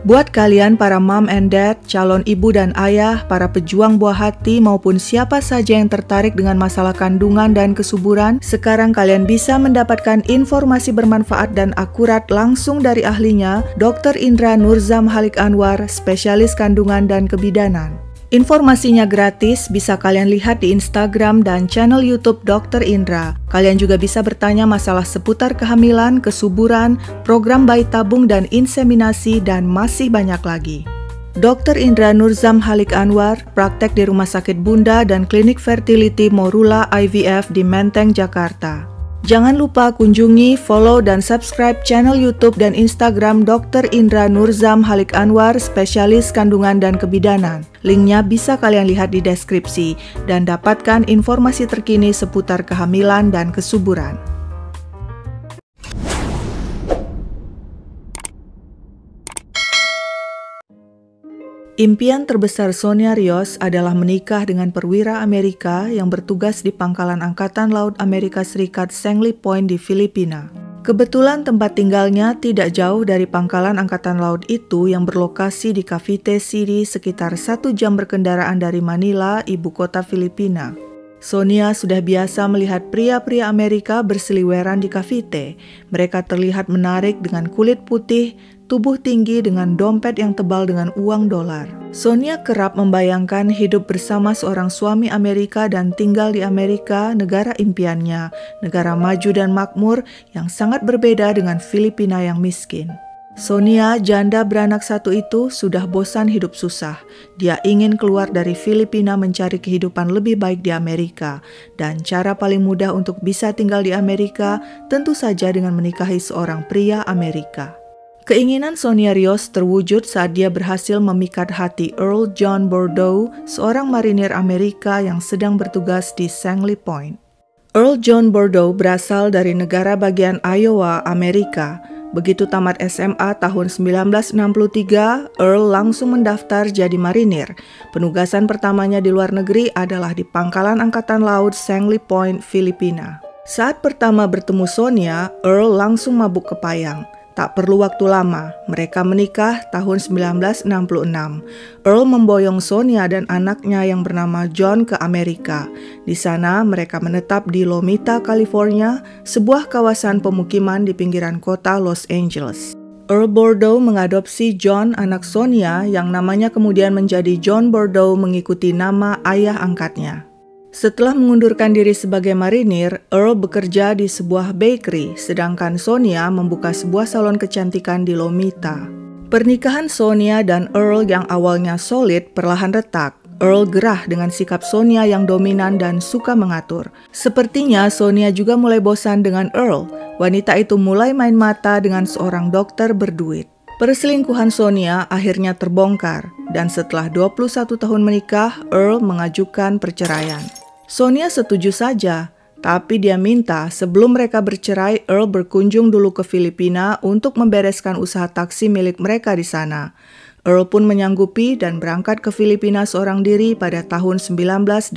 Buat kalian para mom and dad, calon ibu dan ayah, para pejuang buah hati maupun siapa saja yang tertarik dengan masalah kandungan dan kesuburan, sekarang kalian bisa mendapatkan informasi bermanfaat dan akurat langsung dari ahlinya, Dr. Indra Nurzam Halik Anwar, spesialis kandungan dan kebidanan. Informasinya gratis, bisa kalian lihat di Instagram dan channel YouTube Dr. Indra. Kalian juga bisa bertanya masalah seputar kehamilan, kesuburan, program bayi tabung dan inseminasi, dan masih banyak lagi. Dr. Indra Nurzam Halik Anwar, praktek di Rumah Sakit Bunda dan Klinik Fertility Morula IVF di Menteng, Jakarta. Jangan lupa kunjungi, follow, dan subscribe channel YouTube dan Instagram Dr. Indra Nurzam Halik Anwar, spesialis kandungan dan kebidanan. Linknya bisa kalian lihat di deskripsi dan dapatkan informasi terkini seputar kehamilan dan kesuburan. Impian terbesar Sonia Rios adalah menikah dengan perwira Amerika yang bertugas di Pangkalan Angkatan Laut Amerika Serikat Sangley Point di Filipina. Kebetulan tempat tinggalnya tidak jauh dari Pangkalan Angkatan Laut itu yang berlokasi di Cavite City sekitar 1 jam berkendaraan dari Manila, ibu kota Filipina. Sonia sudah biasa melihat pria-pria Amerika berseliweran di Cavite. Mereka terlihat menarik dengan kulit putih, tubuh tinggi dengan dompet yang tebal dengan uang dolar. Sonia kerap membayangkan hidup bersama seorang suami Amerika dan tinggal di Amerika, negara impiannya, negara maju dan makmur yang sangat berbeda dengan Filipina yang miskin. Sonia, janda beranak satu itu, sudah bosan hidup susah. Dia ingin keluar dari Filipina mencari kehidupan lebih baik di Amerika. Dan cara paling mudah untuk bisa tinggal di Amerika tentu saja dengan menikahi seorang pria Amerika. Keinginan Sonia Rios terwujud saat dia berhasil memikat hati Earl John Bordeaux, seorang marinir Amerika yang sedang bertugas di Sangley Point. Earl John Bordeaux berasal dari negara bagian Iowa, Amerika. Begitu tamat SMA tahun 1963, Earl langsung mendaftar jadi marinir. Penugasan pertamanya di luar negeri adalah di Pangkalan Angkatan Laut Sangley Point, Filipina. Saat pertama bertemu Sonia, Earl langsung mabuk kepayang. Tak perlu waktu lama, mereka menikah tahun 1966. Earl memboyong Sonia dan anaknya yang bernama John ke Amerika. Di sana mereka menetap di Lomita, California, sebuah kawasan pemukiman di pinggiran kota Los Angeles. Earl Bordeaux mengadopsi John, anak Sonia, yang namanya kemudian menjadi John Bordeaux mengikuti nama ayah angkatnya. Setelah mengundurkan diri sebagai marinir, Earl bekerja di sebuah bakery, sedangkan Sonia membuka sebuah salon kecantikan di Lomita. Pernikahan Sonia dan Earl yang awalnya solid perlahan retak. Earl gerah dengan sikap Sonia yang dominan dan suka mengatur. Sepertinya Sonia juga mulai bosan dengan Earl. Wanita itu mulai main mata dengan seorang dokter berduit. Perselingkuhan Sonia akhirnya terbongkar, dan setelah 21 tahun menikah, Earl mengajukan perceraian. Sonia setuju saja, tapi dia minta sebelum mereka bercerai, Earl berkunjung dulu ke Filipina untuk membereskan usaha taksi milik mereka di sana. Earl pun menyanggupi dan berangkat ke Filipina seorang diri pada tahun 1987.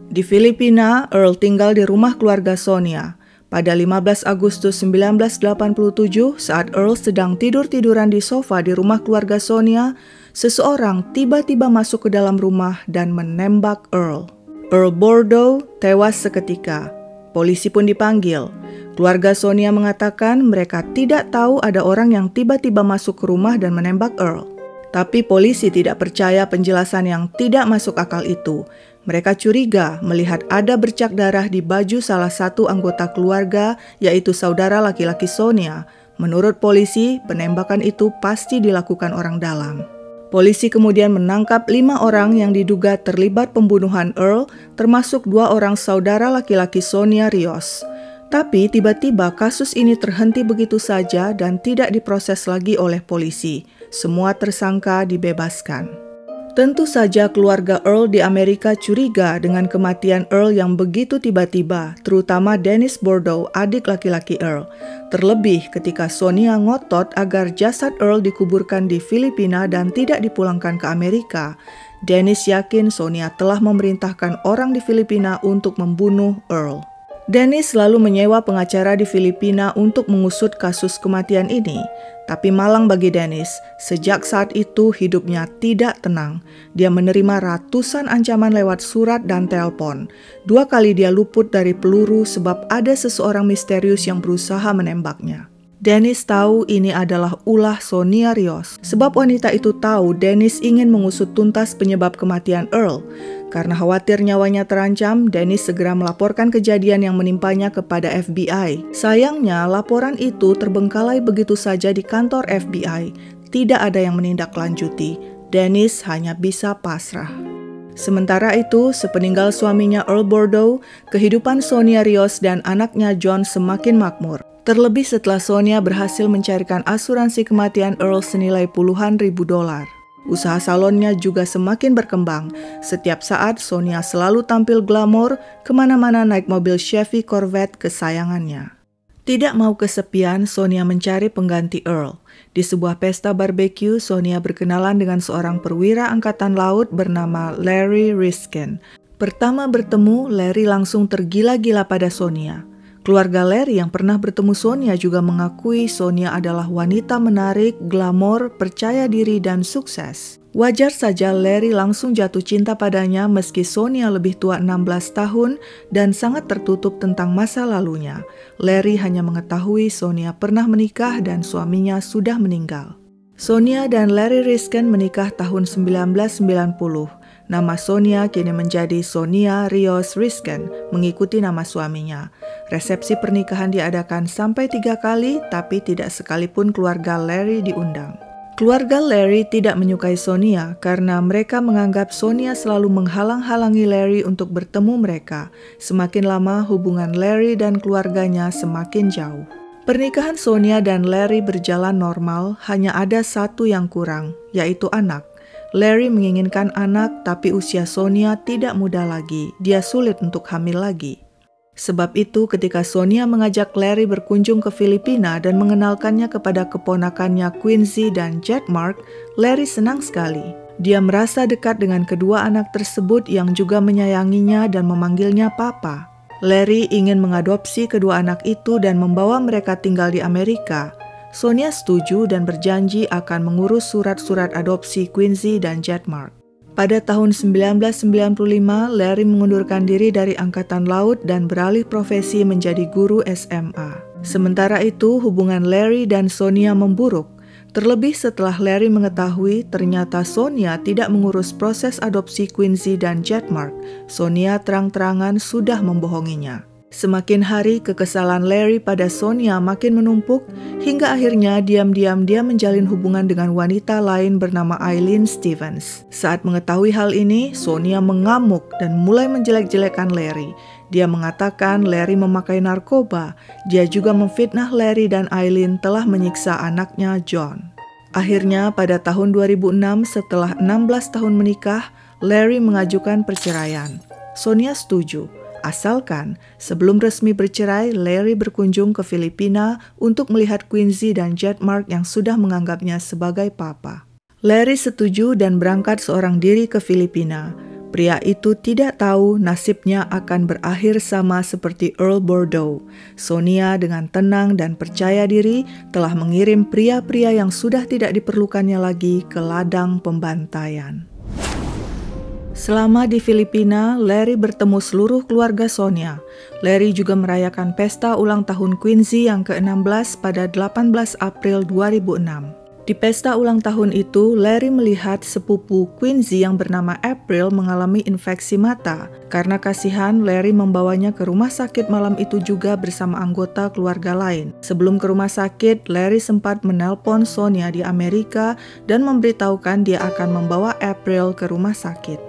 Di Filipina, Earl tinggal di rumah keluarga Sonia. Pada 15 Agustus 1987, saat Earl sedang tidur-tiduran di sofa di rumah keluarga Sonia, seseorang tiba-tiba masuk ke dalam rumah dan menembak Earl. Earl Bordeaux tewas seketika. Polisi pun dipanggil. Keluarga Sonia mengatakan mereka tidak tahu ada orang yang tiba-tiba masuk ke rumah dan menembak Earl. Tapi polisi tidak percaya penjelasan yang tidak masuk akal itu. Mereka curiga melihat ada bercak darah di baju salah satu anggota keluarga, yaitu saudara laki-laki Sonia. Menurut polisi, penembakan itu pasti dilakukan orang dalam. Polisi kemudian menangkap 5 orang yang diduga terlibat pembunuhan Earl, termasuk 2 orang saudara laki-laki Sonia Rios. Tapi tiba-tiba kasus ini terhenti begitu saja dan tidak diproses lagi oleh polisi. Semua tersangka dibebaskan. Tentu saja keluarga Earl di Amerika curiga dengan kematian Earl yang begitu tiba-tiba, terutama Dennis Bordeaux, adik laki-laki Earl. Terlebih ketika Sonia ngotot agar jasad Earl dikuburkan di Filipina dan tidak dipulangkan ke Amerika. Dennis yakin Sonia telah memerintahkan orang di Filipina untuk membunuh Earl. Dennis selalu menyewa pengacara di Filipina untuk mengusut kasus kematian ini. Tapi malang bagi Dennis, sejak saat itu hidupnya tidak tenang. Dia menerima ratusan ancaman lewat surat dan telepon. 2 kali dia luput dari peluru sebab ada seseorang misterius yang berusaha menembaknya. Dennis tahu ini adalah ulah Sonia Rios, sebab wanita itu tahu Dennis ingin mengusut tuntas penyebab kematian Earl. Karena khawatir nyawanya terancam, Dennis segera melaporkan kejadian yang menimpanya kepada FBI. Sayangnya, laporan itu terbengkalai begitu saja di kantor FBI. Tidak ada yang menindaklanjuti. Dennis hanya bisa pasrah. Sementara itu, sepeninggal suaminya Earl Bordeaux, kehidupan Sonia Rios dan anaknya John semakin makmur. Terlebih setelah Sonia berhasil mencarikan asuransi kematian Earl senilai puluhan ribu dolar. Usaha salonnya juga semakin berkembang. Setiap saat Sonia selalu tampil glamor, kemana-mana naik mobil Chevy Corvette kesayangannya. Tidak mau kesepian, Sonia mencari pengganti Earl. Di sebuah pesta barbecue, Sonia berkenalan dengan seorang perwira angkatan laut bernama Larry Riskin. Pertama bertemu, Larry langsung tergila-gila pada Sonia. Keluarga Larry yang pernah bertemu Sonia juga mengakui Sonia adalah wanita menarik, glamor, percaya diri, dan sukses. Wajar saja Larry langsung jatuh cinta padanya meski Sonia lebih tua 16 tahun dan sangat tertutup tentang masa lalunya. Larry hanya mengetahui Sonia pernah menikah dan suaminya sudah meninggal. Sonia dan Larry Riskin menikah tahun 1990. Nama Sonia kini menjadi Sonia Rios Riskin, mengikuti nama suaminya. Resepsi pernikahan diadakan sampai 3 kali, tapi tidak sekalipun keluarga Larry diundang. Keluarga Larry tidak menyukai Sonia karena mereka menganggap Sonia selalu menghalang-halangi Larry untuk bertemu mereka. Semakin lama hubungan Larry dan keluarganya semakin jauh. Pernikahan Sonia dan Larry berjalan normal, hanya ada satu yang kurang, yaitu anak. Larry menginginkan anak, tapi usia Sonia tidak muda lagi. Dia sulit untuk hamil lagi. Sebab itu, ketika Sonia mengajak Larry berkunjung ke Filipina dan mengenalkannya kepada keponakannya Quincy dan Jet Mark, Larry senang sekali. Dia merasa dekat dengan kedua anak tersebut yang juga menyayanginya dan memanggilnya Papa. Larry ingin mengadopsi kedua anak itu dan membawa mereka tinggal di Amerika. Sonia setuju dan berjanji akan mengurus surat-surat adopsi Quincy dan Jet Mark. Pada tahun 1995, Larry mengundurkan diri dari Angkatan Laut dan beralih profesi menjadi guru SMA. Sementara itu, hubungan Larry dan Sonia memburuk. Terlebih setelah Larry mengetahui ternyata Sonia tidak mengurus proses adopsi Quincy dan Jet Mark. Sonia terang-terangan sudah membohonginya. Semakin hari kekesalan Larry pada Sonia makin menumpuk, hingga akhirnya diam-diam dia menjalin hubungan dengan wanita lain bernama Eileen Stevens. Saat mengetahui hal ini, Sonia mengamuk dan mulai menjelek-jelekan Larry. Dia mengatakan Larry memakai narkoba. Dia juga memfitnah Larry dan Eileen telah menyiksa anaknya John. Akhirnya pada tahun 2006 setelah 16 tahun menikah, Larry mengajukan perceraian. Sonia setuju. Asalkan sebelum resmi bercerai, Larry berkunjung ke Filipina untuk melihat Quincy dan Jet Mark yang sudah menganggapnya sebagai papa. Larry setuju dan berangkat seorang diri ke Filipina. Pria itu tidak tahu nasibnya akan berakhir sama seperti Earl Bordeaux. Sonia dengan tenang dan percaya diri telah mengirim pria-pria yang sudah tidak diperlukannya lagi ke ladang pembantaian. Selama di Filipina, Larry bertemu seluruh keluarga Sonia. Larry juga merayakan pesta ulang tahun Quincy yang ke-16 pada 18 April 2006. Di pesta ulang tahun itu, Larry melihat sepupu Quincy yang bernama April mengalami infeksi mata. Karena kasihan, Larry membawanya ke rumah sakit malam itu juga bersama anggota keluarga lain. Sebelum ke rumah sakit, Larry sempat menelpon Sonia di Amerika dan memberitahukan dia akan membawa April ke rumah sakit.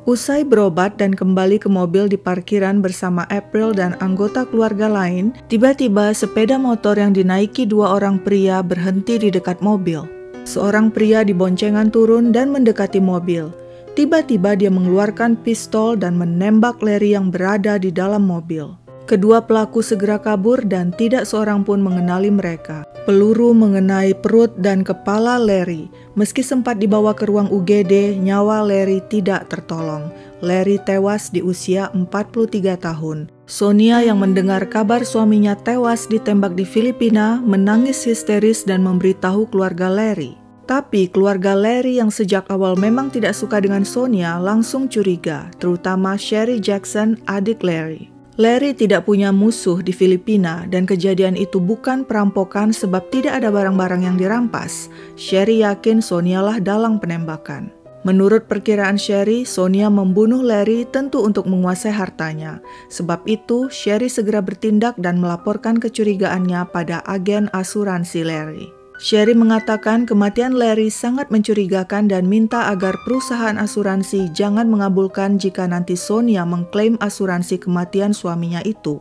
Usai berobat dan kembali ke mobil di parkiran bersama April dan anggota keluarga lain, tiba-tiba sepeda motor yang dinaiki 2 orang pria berhenti di dekat mobil. Seorang pria di boncengan turun dan mendekati mobil. Tiba-tiba dia mengeluarkan pistol dan menembak Larry yang berada di dalam mobil. Kedua pelaku segera kabur dan tidak seorang pun mengenali mereka. Peluru mengenai perut dan kepala Larry. Meski sempat dibawa ke ruang UGD, nyawa Larry tidak tertolong. Larry tewas di usia 43 tahun. Sonia yang mendengar kabar suaminya tewas ditembak di Filipina menangis histeris dan memberitahu keluarga Larry. Tapi keluarga Larry yang sejak awal memang tidak suka dengan Sonia langsung curiga, terutama Sherry Jackson, adik Larry. Larry tidak punya musuh di Filipina dan kejadian itu bukan perampokan sebab tidak ada barang-barang yang dirampas. Sherry yakin Sonia lah dalang penembakan. Menurut perkiraan Sherry, Sonia membunuh Larry tentu untuk menguasai hartanya. Sebab itu, Sherry segera bertindak dan melaporkan kecurigaannya pada agen asuransi Larry. Sherry mengatakan kematian Larry sangat mencurigakan dan minta agar perusahaan asuransi jangan mengabulkan jika nanti Sonia mengklaim asuransi kematian suaminya itu.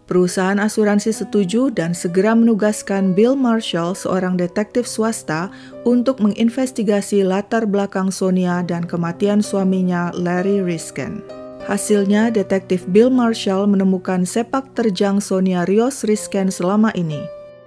Perusahaan asuransi setuju dan segera menugaskan Bill Marshall, seorang detektif swasta, untuk menginvestigasi latar belakang Sonia dan kematian suaminya Larry Risken. Hasilnya, detektif Bill Marshall menemukan sepak terjang Sonia Rios Risken selama ini.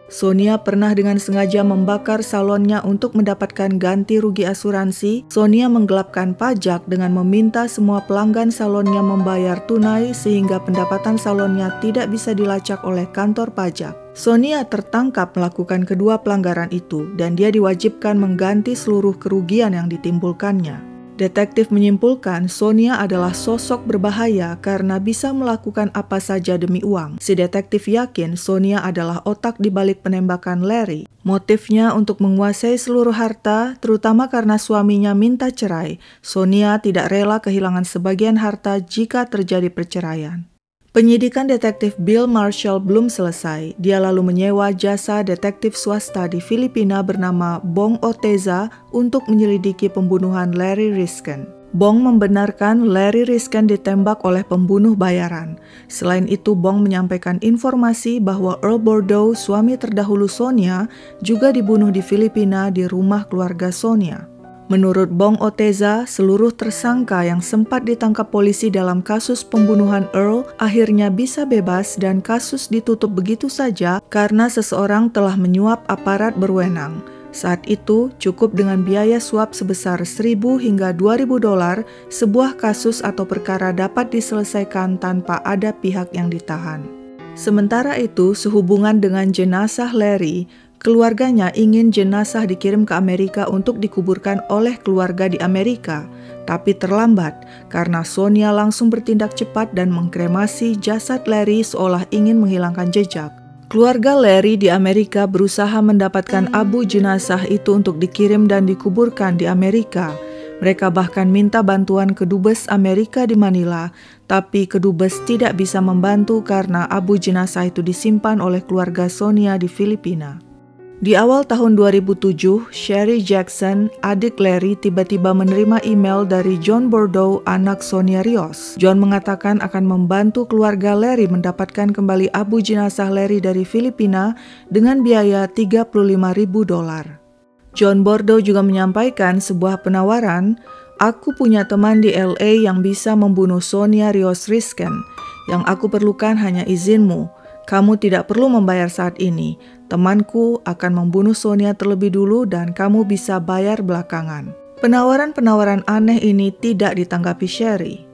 Sonia pernah dengan sengaja membakar salonnya untuk mendapatkan ganti rugi asuransi. Sonia menggelapkan pajak dengan meminta semua pelanggan salonnya membayar tunai sehingga pendapatan salonnya tidak bisa dilacak oleh kantor pajak. Sonia tertangkap melakukan kedua pelanggaran itu dan dia diwajibkan mengganti seluruh kerugian yang ditimbulkannya. Detektif menyimpulkan Sonia adalah sosok berbahaya karena bisa melakukan apa saja demi uang. Si detektif yakin Sonia adalah otak di balik penembakan Larry. Motifnya untuk menguasai seluruh harta, terutama karena suaminya minta cerai. Sonia tidak rela kehilangan sebagian harta jika terjadi perceraian. Penyidikan detektif Bill Marshall belum selesai. Dia lalu menyewa jasa detektif swasta di Filipina bernama Bong Oteza untuk menyelidiki pembunuhan Larry Risken. Bong membenarkan Larry Risken ditembak oleh pembunuh bayaran. Selain itu, Bong menyampaikan informasi bahwa Earl Bordeaux, suami terdahulu Sonia, juga dibunuh di Filipina di rumah keluarga Sonia. Menurut Bong Oteza, seluruh tersangka yang sempat ditangkap polisi dalam kasus pembunuhan Earl akhirnya bisa bebas dan kasus ditutup begitu saja karena seseorang telah menyuap aparat berwenang. Saat itu, cukup dengan biaya suap sebesar $1.000 hingga $2.000, sebuah kasus atau perkara dapat diselesaikan tanpa ada pihak yang ditahan. Sementara itu, sehubungan dengan jenazah Larry, keluarganya ingin jenazah dikirim ke Amerika untuk dikuburkan oleh keluarga di Amerika, tapi terlambat karena Sonia langsung bertindak cepat dan mengkremasi jasad Larry seolah ingin menghilangkan jejak. Keluarga Larry di Amerika berusaha mendapatkan abu jenazah itu untuk dikirim dan dikuburkan di Amerika. Mereka bahkan minta bantuan Kedubes Amerika di Manila, tapi Kedubes tidak bisa membantu karena abu jenazah itu disimpan oleh keluarga Sonia di Filipina. Di awal tahun 2007, Sherry Jackson, adik Larry, tiba-tiba menerima email dari John Bordeaux, anak Sonia Rios. John mengatakan akan membantu keluarga Larry mendapatkan kembali abu jenazah Larry dari Filipina dengan biaya $35.000. John Bordeaux juga menyampaikan sebuah penawaran, "Aku punya teman di LA yang bisa membunuh Sonia Rios Risken. Yang aku perlukan hanya izinmu. Kamu tidak perlu membayar saat ini. Temanku akan membunuh Sonia terlebih dulu dan kamu bisa bayar belakangan." Penawaran-penawaran aneh ini tidak ditanggapi Sherry.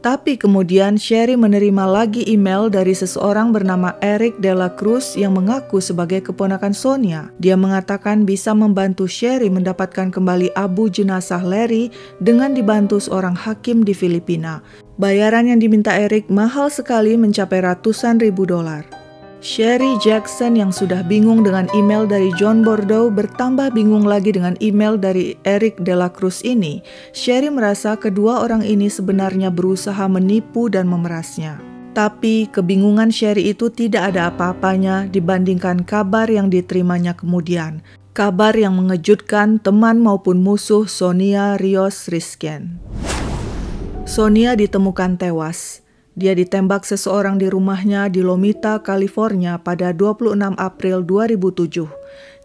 Tapi kemudian Sherry menerima lagi email dari seseorang bernama Eric De La Cruz yang mengaku sebagai keponakan Sonia. Dia mengatakan bisa membantu Sherry mendapatkan kembali abu jenazah Larry dengan dibantu seorang hakim di Filipina. Bayaran yang diminta Eric mahal sekali, mencapai ratusan ribu dolar. Sherry Jackson yang sudah bingung dengan email dari John Bordeaux bertambah bingung lagi dengan email dari Eric De La Cruz ini. Sherry merasa kedua orang ini sebenarnya berusaha menipu dan memerasnya. Tapi kebingungan Sherry itu tidak ada apa-apanya dibandingkan kabar yang diterimanya kemudian. Kabar yang mengejutkan teman maupun musuh Sonia Rios Risken. Sonia ditemukan tewas. Dia ditembak seseorang di rumahnya di Lomita, California pada 26 April 2007.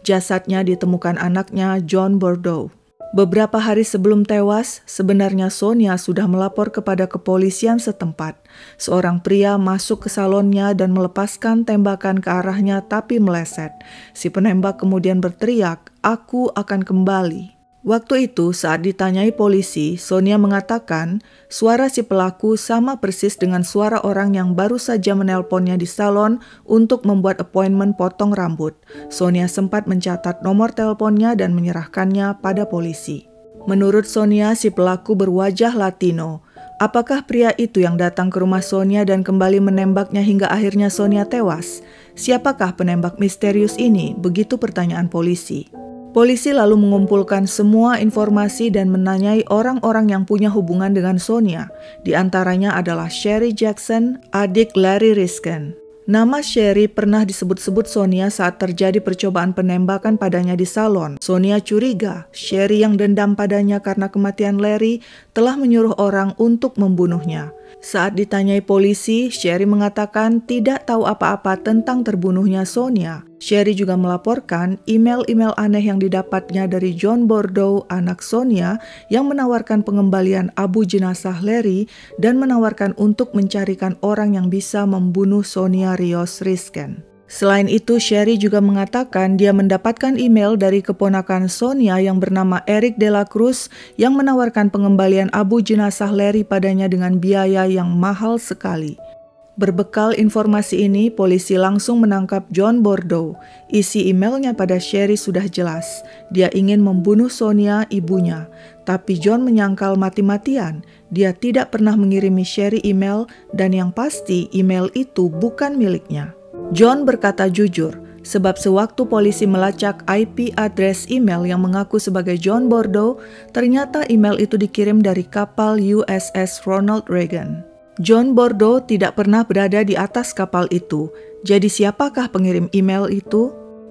Jasadnya ditemukan anaknya John Bordeaux. Beberapa hari sebelum tewas, sebenarnya Sonia sudah melapor kepada kepolisian setempat. Seorang pria masuk ke salonnya dan melepaskan tembakan ke arahnya tapi meleset. Si penembak kemudian berteriak, "Aku akan kembali." Waktu itu saat ditanyai polisi, Sonia mengatakan suara si pelaku sama persis dengan suara orang yang baru saja menelponnya di salon untuk membuat appointment potong rambut. Sonia sempat mencatat nomor teleponnya dan menyerahkannya pada polisi. Menurut Sonia, si pelaku berwajah Latino. Apakah pria itu yang datang ke rumah Sonia dan kembali menembaknya hingga akhirnya Sonia tewas? Siapakah penembak misterius ini? Begitu pertanyaan polisi. Polisi lalu mengumpulkan semua informasi dan menanyai orang-orang yang punya hubungan dengan Sonia. Di antaranya adalah Sherry Jackson, adik Larry Riskin. Nama Sherry pernah disebut-sebut Sonia saat terjadi percobaan penembakan padanya di salon. Sonia curiga Sherry yang dendam padanya karena kematian Larry telah menyuruh orang untuk membunuhnya. Saat ditanyai polisi, Sherry mengatakan tidak tahu apa-apa tentang terbunuhnya Sonia. Sherry juga melaporkan email-email aneh yang didapatnya dari John Bordeaux, anak Sonia, yang menawarkan pengembalian abu jenazah Larry dan menawarkan untuk mencarikan orang yang bisa membunuh Sonia Rios Riskin. Selain itu, Sherry juga mengatakan dia mendapatkan email dari keponakan Sonia yang bernama Eric De La Cruz yang menawarkan pengembalian abu jenazah Larry padanya dengan biaya yang mahal sekali. Berbekal informasi ini, polisi langsung menangkap John Bordeaux. Isi emailnya pada Sherry sudah jelas. Dia ingin membunuh Sonia, ibunya. Tapi John menyangkal mati-matian. Dia tidak pernah mengirimi Sherry email dan yang pasti email itu bukan miliknya. John berkata jujur, sebab sewaktu polisi melacak IP address email yang mengaku sebagai John Bordeaux, ternyata email itu dikirim dari kapal USS Ronald Reagan. John Bordeaux tidak pernah berada di atas kapal itu, jadi siapakah pengirim email itu?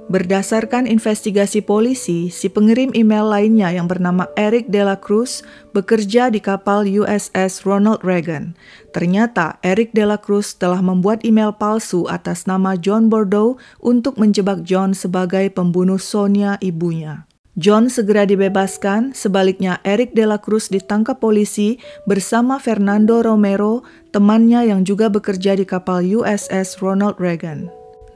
Berdasarkan investigasi polisi, si pengirim email lainnya yang bernama Eric De La Cruz bekerja di kapal USS Ronald Reagan. Ternyata Eric De La Cruz telah membuat email palsu atas nama John Bordeaux untuk menjebak John sebagai pembunuh Sonia, ibunya. John segera dibebaskan, sebaliknya Eric De La Cruz ditangkap polisi bersama Fernando Romero, temannya yang juga bekerja di kapal USS Ronald Reagan.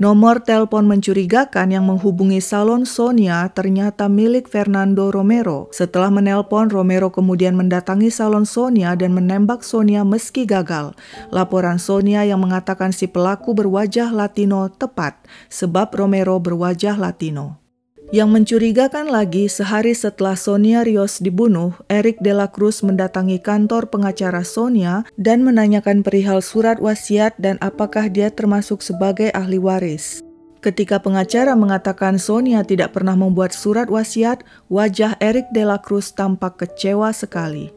Nomor telepon mencurigakan yang menghubungi salon Sonia ternyata milik Fernando Romero. Setelah menelpon, Romero kemudian mendatangi salon Sonia dan menembak Sonia meski gagal. Laporan Sonia yang mengatakan si pelaku berwajah Latino tepat, sebab Romero berwajah Latino. Yang mencurigakan lagi, sehari setelah Sonia Rios dibunuh, Eric De La Cruz mendatangi kantor pengacara Sonia dan menanyakan perihal surat wasiat dan apakah dia termasuk sebagai ahli waris. Ketika pengacara mengatakan Sonia tidak pernah membuat surat wasiat, wajah Eric De La Cruz tampak kecewa sekali.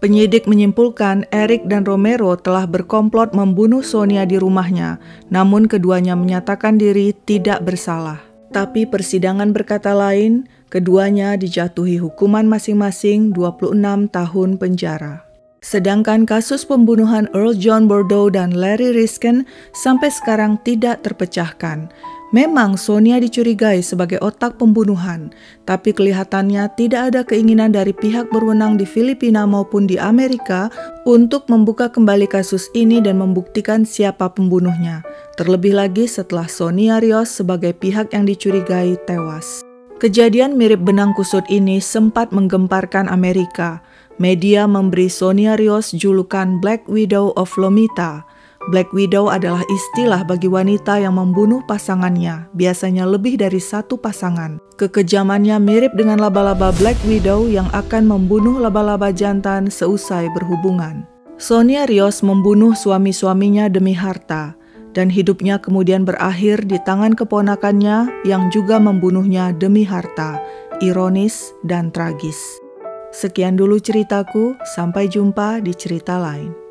Penyidik menyimpulkan Eric dan Romero telah berkomplot membunuh Sonia di rumahnya, namun keduanya menyatakan diri tidak bersalah. Tapi persidangan berkata lain, keduanya dijatuhi hukuman masing-masing 26 tahun penjara. Sedangkan kasus pembunuhan Earl John Bordeaux dan Larry Riskin sampai sekarang tidak terpecahkan. Memang Sonia dicurigai sebagai otak pembunuhan, tapi kelihatannya tidak ada keinginan dari pihak berwenang di Filipina maupun di Amerika untuk membuka kembali kasus ini dan membuktikan siapa pembunuhnya. Terlebih lagi setelah Sonia Rios sebagai pihak yang dicurigai tewas. Kejadian mirip benang kusut ini sempat menggemparkan Amerika. Media memberi Sonia Rios julukan Black Widow of Lomita. Black Widow adalah istilah bagi wanita yang membunuh pasangannya, biasanya lebih dari satu pasangan. Kekejamannya mirip dengan laba-laba Black Widow yang akan membunuh laba-laba jantan seusai berhubungan. Sonia Rios membunuh suami-suaminya demi harta, dan hidupnya kemudian berakhir di tangan keponakannya yang juga membunuhnya demi harta. Ironis dan tragis. Sekian dulu ceritaku, sampai jumpa di cerita lain.